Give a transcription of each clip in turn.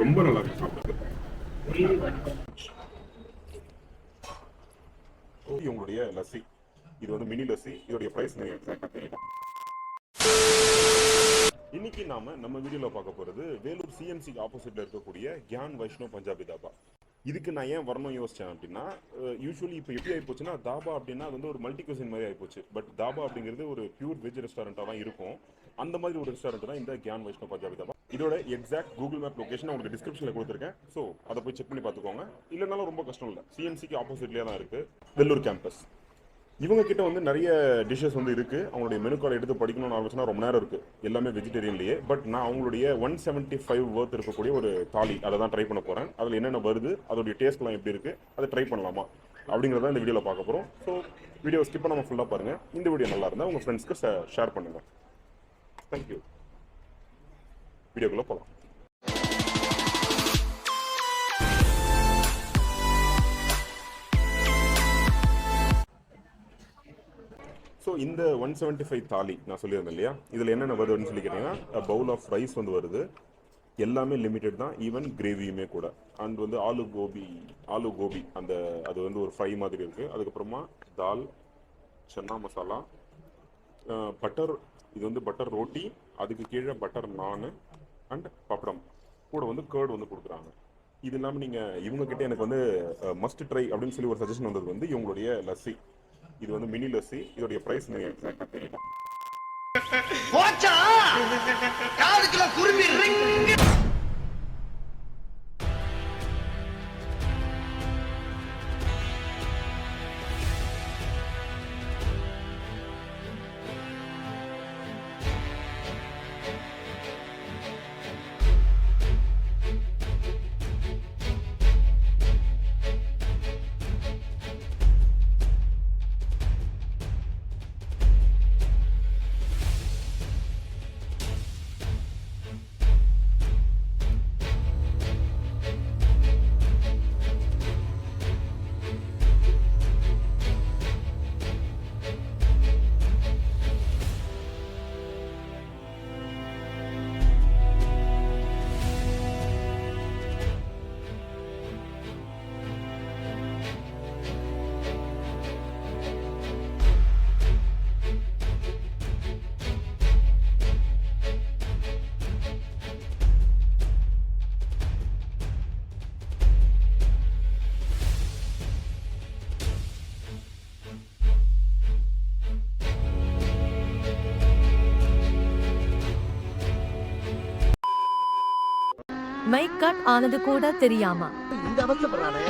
ரொம்ப நல்லா இருக்கு சாப்பிடுறது. உங்களுடைய லஸ்ஸி இது வந்து மினி லஸ்ஸி. இதோடைய பிரைஸ் நீங்க எக்ஸாக்ட்டா தெரியல. இன்னைக்கு நம்ம வீடியோல பார்க்க போறது வேலூர் சிஎம்சி ஆப்போசிட்ல இருக்கக்கூடிய கியான் வைஷ்ணவ் பஞ்சாபி தாபா. இதுக்கு நான் ஏன் வரணும் யோசிச்சேன் அப்படின்னா, யூஸ்வலி இப்போ எப்படி ஆகிப்போச்சுன்னா, தாபா அப்படின்னா அது வந்து ஒரு மல்டி குசின் மாதிரி ஆகிப்போச்சு. பட் தாபா அப்படிங்கிறது ஒரு பியூர் வெஜ் ரெஸ்டாரண்ட்டாக தான் இருக்கும். அந்த மாதிரி ஒரு ரெஸ்டாரண்ட் தான் இந்த கியான் வைஷ்ணவ் பஞ்சாபி தாபா. இதோட எக்ஸாக்ட் கூகுள் மேப் லொகேஷன் உங்களுக்கு டிஸ்கிரிப்ஷனில் கொடுத்துருக்கேன். ஸோ அதை போய் செக் பண்ணி பார்த்துக்கோங்க. இல்லைனாலும் ரொம்ப கஷ்டம் இல்லை, சிஎம்சிக்கு ஆப்போசிட்லேயே தான் இருக்குது, வெள்ளூர் கேம்பஸ். இவங்க கிட்ட வந்து நிறைய டிஷ்ஷஸ் வந்து இருக்கு. அவங்களுடைய மெனு கார்டு எடுத்து படிக்கணும்னு ஆலோசனை ரொம்ப நேரம் இருக்கு, எல்லாமே வெஜிடேரியன்லயே. பட் நான் அவங்களுடைய 175 வர்த் இருக்கக்கூடிய ஒரு தாலி அதை தான் ட்ரை பண்ண போறேன். அதில் என்னென்ன வருது, அதோடைய டேஸ்ட்லாம் எப்படி இருக்கு, அதை ட்ரை பண்ணலாமா அப்படிங்கிறத இந்த வீடியோவில் பார்க்க போறோம். ஸோ வீடியோ ஸ்கிப் பண்ணாமல் ஃபுல்லாக பாருங்க. இந்த வீடியோ நல்லா இருந்தால் உங்க ஃப்ரெண்ட்ஸ்க்கு ஷேர் பண்ணுங்க. தேங்க்யூ. வீடியோக்குள்ள போகலாம். ஸோ இந்த 175 தாலி நான் சொல்லியிருந்தேன் இல்லையா, இதில் என்னென்ன வருதுன்னு சொல்லி கேட்டிங்கன்னா, பவுல் ஆஃப் ரைஸ் வந்து வருது. எல்லாமே லிமிட்டட் தான், ஈவன் கிரேவியுமே கூட. அண்ட் வந்து ஆலு கோபி அந்த அது வந்து ஒரு ஃப்ரை மாதிரி இருக்குது. அதுக்கப்புறமா தால், சன்னா மசாலா, பட்டர், இது வந்து பட்டர் ரோட்டி, அதுக்கு கீழே பட்டர் நான் அண்ட் பப்படம், கூட வந்து கேர்டு வந்து கொடுக்குறாங்க. இது இல்லாமல் நீங்கள் இவங்ககிட்ட எனக்கு வந்து மஸ்ட் ட்ரை அப்படின்னு சொல்லி ஒரு சஜஷன் வந்தது வந்து இவங்களுடைய லஸ்ஸி. இது வந்து மினி லஸ்ஸி. இதோடைய பிரைஸ் நீங்க எக்ஸாக்ட்டா தெரியல. போச்சா காதுக்குள்ள குருவி ரிங். மைக் கட் ஆனது கூட தெரியாம இந்த அவசரப்படுறானே.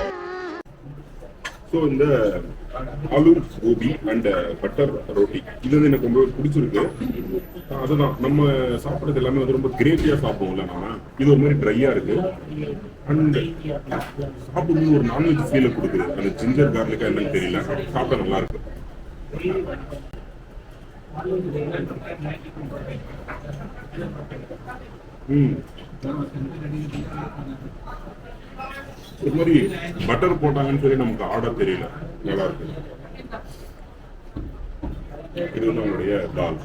ஸோ இந்த ஆலு கோபி அண்ட் பட்டர் ரோட்டி இது வந்து எனக்கு ரொம்ப பிடிச்சிருக்கு. அதுதான் நம்ம சாப்பிட்றது எல்லாமே வந்து ரொம்ப கிரேவியா சாப்பிடுவோம்ல நம்ம. இது ஒரு மாதிரி ட்ரையா இருக்கு. அண்ட் சாப்பிடும்போது ஒரு நான்வெஜ் ஃபீலை கொடுக்குது. அந்த ஜிஞ்சர் கார்லிக்கா என்னன்னு தெரியல, சாப்பிட்டா நல்லா இருக்கு. ஒரு மாதிரி பட்டர் போட்டாங்கன்னு சொல்லி நமக்கு ஆர்டர் தெரியல, நல்லா இருக்கு. இது வந்து அவங்களுடைய தால்.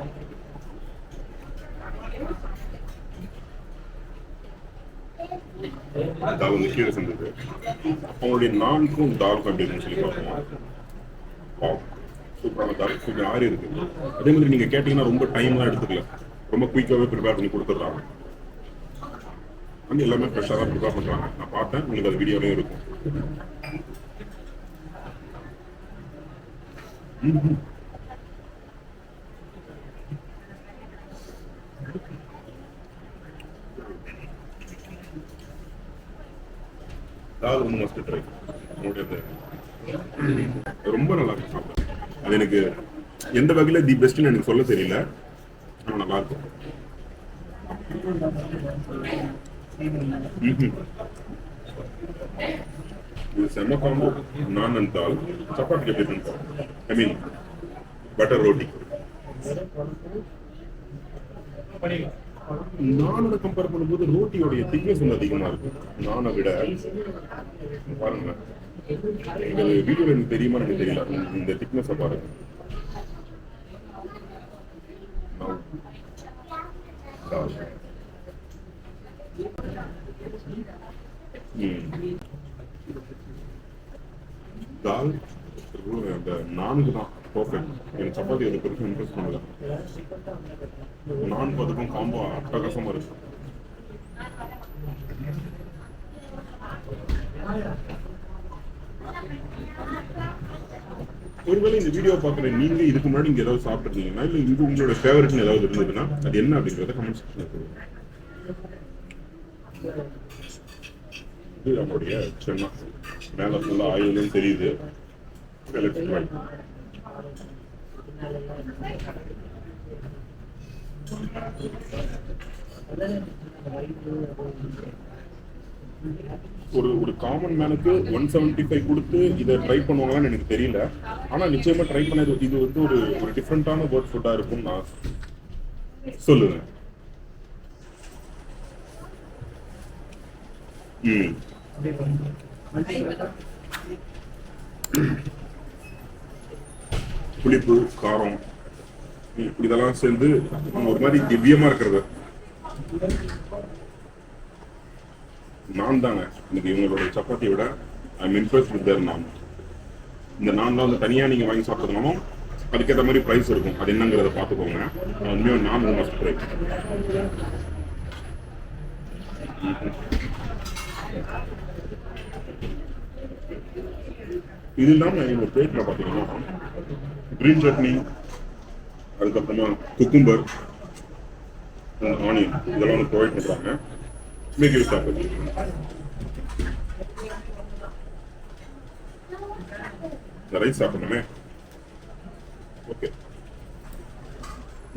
தால் வந்து கீழே செஞ்சது. அவங்களுடைய நான்கும் தால் அப்படின்னு சொல்லி பார்ப்போம். சூப்பரான தால், கொஞ்சம் ஆறி இருக்கு. அதே மாதிரி நீங்க கேட்டீங்கன்னா ரொம்ப டைம்லாம் எடுத்துக்கல, ரொம்ப குயிக்காவே ப்ரிப்பேர் பண்ணி கொடுத்துட்றாங்க. வந்து எல்லாமே ஃப்ரெஷ்ஷாக தான் ப்ரிப்பேர் பண்ணுறாங்க. நான் பார்த்தேன், உங்களுக்கு அது வீடியோலையும் இருக்கும். அதாவது ரொம்ப மஸ்ட் ட்ரை. ரொம்ப நல்லா இருக்கு சாப்பிட. அது எனக்கு எந்த வகையில் தி பெஸ்ட்னு எனக்கு சொல்ல தெரியல, ஆனால் நல்லா இருக்கும். இது செம்ம காம்போ. நான் அண்ட் தால், சப்பாத்தி எப்படி இருக்கும், ஐ மீன் பட்டர் ரோட்டி. நானோட கம்பேர் பண்ணும்போது ரோட்டியோடைய திக்னஸ் வந்து அதிகமா இருக்கு நானை விட. பாருங்க, வீடியோல எனக்கு தெரியுமா எனக்கு தெரியல, இந்த திக்னஸ் பாருங்க. தால் தால் அந்த நான்கு தான் பர்ஃபெக்ட். எனக்கு சப்பாத்தி அதை பெருசாக இன்ட்ரெஸ்ட் பண்ணல. நான் அதுக்கும் காம்போ அட்டகாசமாக இருக்கு. ஒருவேளை இந்த வீடியோ பார்க்குற நீங்க இதுக்கு முன்னாடி இங்க ஏதாவது சாப்பிட்டுருக்கீங்கன்னா இல்லை இது உங்களோட ஃபேவரட்னு ஏதாவது இருந்ததுன்னா அது என்ன அப்படிங்கிறத கமெண்ட் செக்ஷன்ல சொல்லுங்க. இது நம்மளுடைய சென்னா மேலே ஃபுல்லாக ஆயிலும் தெரியுது. ஒரு காமன் மேனுக்கு 175 கொடுத்து இதை ட்ரை பண்ணுவாங்களான்னு எனக்கு தெரியல. ஆனால் நிச்சயமா ட்ரை பண்ணது இது வந்து ஒரு டிஃப்ரெண்டான வேர்ட் ஃபுட்டா இருக்கும் நான் சொல்லுவேன். புளிப்பு காரம் இதெல்லாம் சேர்ந்து ஒரு மாதிரி திவ்யமா இருக்கிறது. நான் தாங்க இன்னைக்கு இவங்களோட சப்பாத்தியை விட I am impressed with their நான். இந்த நான் தான் வந்து தனியாக நீங்கள் வாங்கி சாப்பிட்றதுனாலும் அதுக்கேற்ற மாதிரி ப்ரைஸ் இருக்கும். அது என்னங்கிறத பார்த்துக்கோங்க. உண்மையாக நான் மஸ்ட் ட்ரை. இது இல்லாமல் எங்கள் பிளேட்டில் பார்த்தீங்கன்னா கிரீன் சட்னி, அதுக்கப்புறமா குக்கும்பர், ஆனியன் இதெல்லாம் வந்து ப்ரொவைட் பண்ணுறாங்க. மேக் யூ சாப்பிடு. இந்த ரைஸ் சாப்பிடணுமே. ஓகே,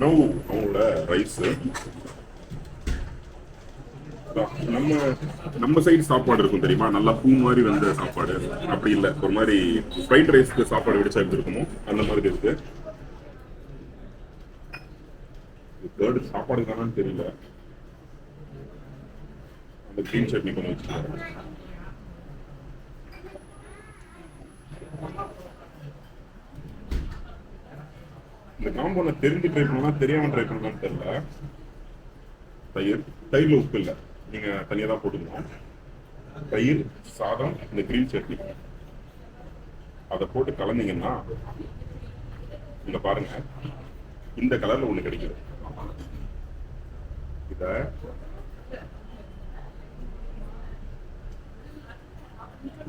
நவ் அவங்களோட ரைஸ் நம்ம சைடு சாப்பாடு இருக்கும் தெரியுமா, நல்லா பூ மாதிரி வந்த சாப்பாடு. அப்படி இல்லை, ஒரு மாதிரி ஃப்ரைட் ரைஸ்க்கு சாப்பாடு விடிச்சா எப்படி இருக்குமோ அந்த மாதிரி இருக்கு. தேர்டு சாப்பாடு தானான்னு தெரியல. அந்த கிரீன் சட்னி கொஞ்சம் வச்சுருக்காங்க. இந்த காம்போ நான் தெரிஞ்சு ட்ரை பண்ணலாம் தெரியாம ட்ரை பண்ணலாம்னு தெரியல. தயிர்ல உப்பு இல்லை, நீங்க தனியாக தான் போட்டுக்கணும். தயிர், சாதம், இந்த கிரீன் சட்னி அதை போட்டு கலந்தீங்கன்னா இங்க பாருங்க இந்த கலர்ல ஒண்ணு கிடைக்குது. இத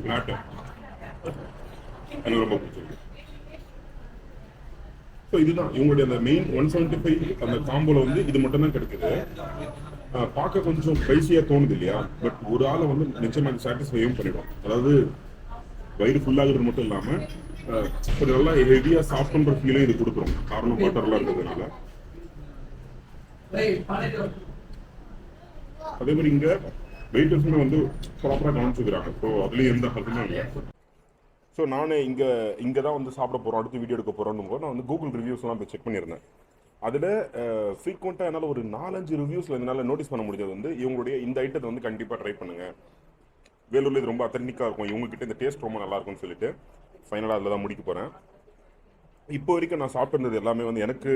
எனக்கு ரொம்ப பிடிச்சிருக்கு. ஸோ இதுதான் இவங்களுடைய அந்த மெயின் 175 அந்த காம்போல வந்து இது மட்டும் தான் கிடைக்குது. பார்க்க கொஞ்சம் ஸ்பைசியா தோணுது இல்லையா, பட் ஒரு ஆளை வந்து நிச்சயமா சாட்டிஸ்ஃபையும் பண்ணிடும். அதாவது வயிறு ஃபுல்லாகிறது மட்டும் இல்லாம கொஞ்சம் நல்லா ஹெவியா சாப்பிட்ற ஃபீலையும் இது கொடுக்குறோம். காரணம் பட்டர்லாம் இருக்கிறதுனால. அதே மாதிரி இங்க வெயிட்டர்ஸுமே வந்து ப்ராப்பரா கவனிச்சுக்கிறாங்க. ஸோ அதுலயும் எந்த ஹெல்ப்புமே இல்லை. ஸோ நான் இங்கே தான் வந்து சாப்பிட போகிறோம், அடுத்து வீடியோ எடுக்க போகிறோன்னு போது நான் வந்து கூகுள் ரிவ்யூஸ்லாம் போய் செக் பண்ணியிருந்தேன். அதில் ஃப்ரீக்வெண்ட்டாக என்னால் ஒரு 4-5 ரிவ்யூஸில் என்னால் நோட்டீஸ் பண்ண முடிஞ்சது வந்து இவங்களுடைய இந்த ஐட்டத்தை வந்து கண்டிப்பாக ட்ரை பண்ணுங்கள், வேலூரில் இது ரொம்ப அத்தன்டிக்காக இருக்கும், இவங்ககிட்ட இந்த டேஸ்ட் ரொம்ப நல்லாயிருக்கும்னு சொல்லிட்டு ஃபைனலாக அதில் தான் முடிக்க போகிறேன். இப்போ வரைக்கும் நான் சாப்பிட்ருந்தது எல்லாமே வந்து எனக்கு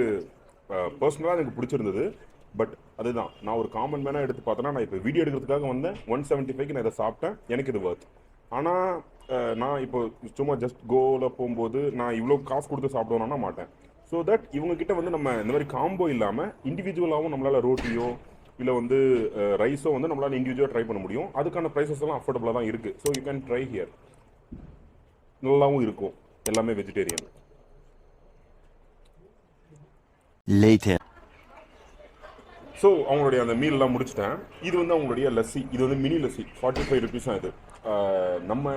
பர்சனலாக எனக்கு பிடிச்சிருந்தது. பட் அதுதான் நான் ஒரு காமன் மேனாக எடுத்து பார்த்தேன்னா, நான் இப்போ வீடியோ எடுக்கிறதுக்காக வந்தேன். 175க்கு நான் இதை சாப்பிட்டேன், எனக்கு இது வர்த். ஆனால் நான் இப்போ சும்மா ஜஸ்ட் கோவில் போகும்போது நான் இவ்வளோ காசு கொடுத்து சாப்பிடுவேன்னா மாட்டேன். ஸோ தட் இவங்ககிட்ட வந்து நம்ம இந்த மாதிரி காம்போ இல்லாமல் இண்டிவிஜுவலாகவும் நம்மளால் ரோட்டியோ இல்லை வந்து ரைஸோ வந்து நம்மளால் இண்டிவிஜுவலாக ட்ரை பண்ண முடியும். அதுக்கான ப்ரைஸஸ் எல்லாம் அஃபோர்டபுளாக தான் இருக்குது. So you can try here. நல்லாவும் இருக்கும், எல்லாமே வெஜிடேரியன். ஸோ அவங்களுடைய அந்த மீல்லாம் முடிச்சிட்டேன். இது வந்து அவங்களுடைய லஸ்ஸி, இது வந்து மினி லஸ்ஸி 45 ருபீஸ் தான். இது நம்ம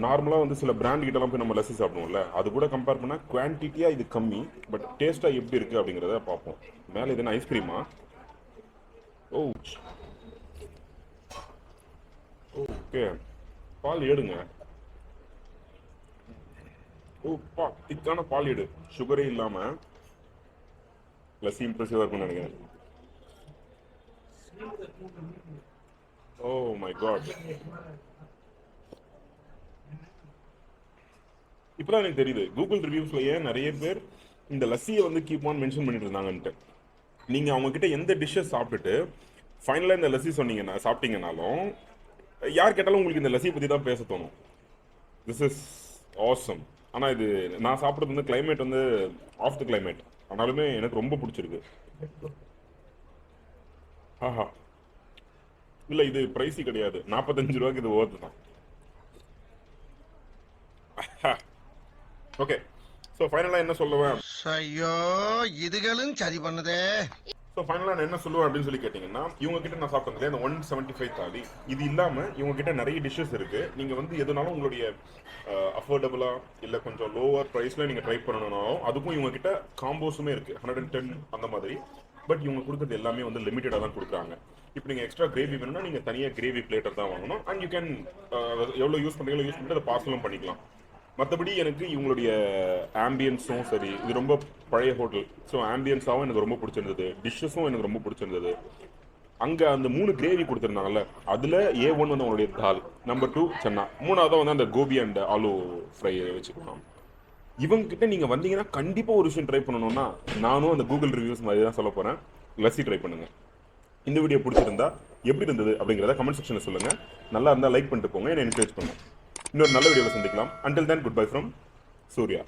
நார்மலாக வந்து சில பிராண்ட் கிட்டலாம் போய் நம்ம லஸ்ஸி சாப்பிடுவோம்ல, அது கூட கம்பேர் பண்ணால் குவான்டிட்டியாக இது கம்மி, பட் டேஸ்ட்டாக எப்படி இருக்குது அப்படிங்கிறத பார்ப்போம். மேலே இது என்ன ஐஸ்கிரீமா? ஓகே, பால் ஏடுங்க. திக்கான பால் ஏடு, சுகரே இல்லாமல் லஸ்ஸி இம்ப்ரெசிவாக இருக்கும்னு நினைக்கிறேன். ஓ மை காட், இப்பதான் எனக்கு தெரியுது கூகுள் ரிவ்யூஸ்ல ஏன் நிறைய பேர் இந்த லஸ்ஸியை வந்து கீப் ஆன் மென்ஷன் பண்ணிட்டு இருந்தாங்கன்ட்டு. நீங்க அவங்க கிட்ட எந்த டிஷ்ஷை சாப்பிட்டுட்டு ஃபைனலாக இந்த லஸ்ஸி சொன்னீங்கன்னா சாப்பிட்டீங்கனாலும் யார் கேட்டாலும் உங்களுக்கு இந்த லஸ்ஸியை பற்றி தான் பேச தோணும். This is awesome. ஆனால் இது நான் சாப்பிட்றது வந்து கிளைமேட் வந்து ஆஃப் த கிளைமேட், ஆனாலுமே எனக்கு ரொம்ப பிடிச்சிருக்கு. ஆஹா, இல்லை இது ப்ரைஸி கிடையாது, 45 ரூபாய்க்கு இது ஓர்த்து தான். ஓகே, ஸோ ஃபைனலாக என்ன சொல்லுவேன்? ஐயோ இதுகளும் சரி பண்ணுதே. ஸோ ஃபைனலாக நான் என்ன சொல்லுவேன் அப்படின்னு சொல்லி கேட்டிங்கன்னா, இவங்க கிட்ட நான் சாப்பிட்டேன் அந்த 175 தாலி, இது இல்லாமல் இவங்க கிட்ட நிறைய டிஷ்ஷஸ் இருக்குது. நீங்கள் வந்து எதுனாலும் உங்களுடைய அஃபோர்டபுளாக இல்லை கொஞ்சம் லோவர் ப்ரைஸில் நீங்கள் ட்ரை பண்ணணும்னாலும் அதுக்கும் இவங்க கிட்ட காம்போஸுமே இருக்குது, 110 அந்த மாதிரி. பட் இவங்க கொடுக்குறது எல்லாமே வந்து லிமிட்டடாக தான் கொடுக்குறாங்க. இப்போ நீங்கள் எக்ஸ்ட்ரா கிரேவி வேணும்னா நீங்கள் தனியாக கிரேவி பிளேட்டர் தான் வாங்கணும். அண்ட் யூ கேன் எவ்வளோ யூஸ் பண்ணுறீங்களோ யூஸ் பண்ணிட்டு அதை பார்சலும் பண்ணிக்கலாம். மற்றபடி எனக்கு இவங்களுடைய ஆம்பியன்ஸும் சரி, இது ரொம்ப பழைய ஹோட்டல், ஸோ ஆம்பியன்ஸாகவும் எனக்கு ரொம்ப பிடிச்சிருந்தது, டிஷ்ஷஸும் எனக்கு ரொம்ப பிடிச்சிருந்தது. அங்கே அந்த 3 கிரேவி கொடுத்துருந்தாங்கல்ல, அதில் A1 வந்து அவங்களுடைய தால், நம்பர் 2 சன்னா, 3ஆவது வந்து அந்த கோபி அண்ட் ஆலு ஃப்ரை வச்சுக்கலாம். இவங்ககிட்ட நீங்கள் வந்தீங்கன்னா கண்டிப்பாக ஒரு விஷயம் ட்ரை பண்ணணும்னா, நானும் அந்த கூகுள் ரிவ்யூஸ் மாதிரி தான் சொல்ல போகிறேன், லஸ்ஸி ட்ரை பண்ணுங்கள். இந்த வீடியோ பிடிச்சிருந்தா எப்படி இருந்தது அப்படிங்கிறத கமெண்ட் செக்ஷனில் சொல்லுங்கள். நல்லா இருந்தால் லைக் பண்ணிட்டு போங்க, என்னை என்கரேஜ் பண்ணுங்கள். இன்னொரு நல்ல வீடியோவில் சந்திக்கலாம். Until then, goodbye from Surya.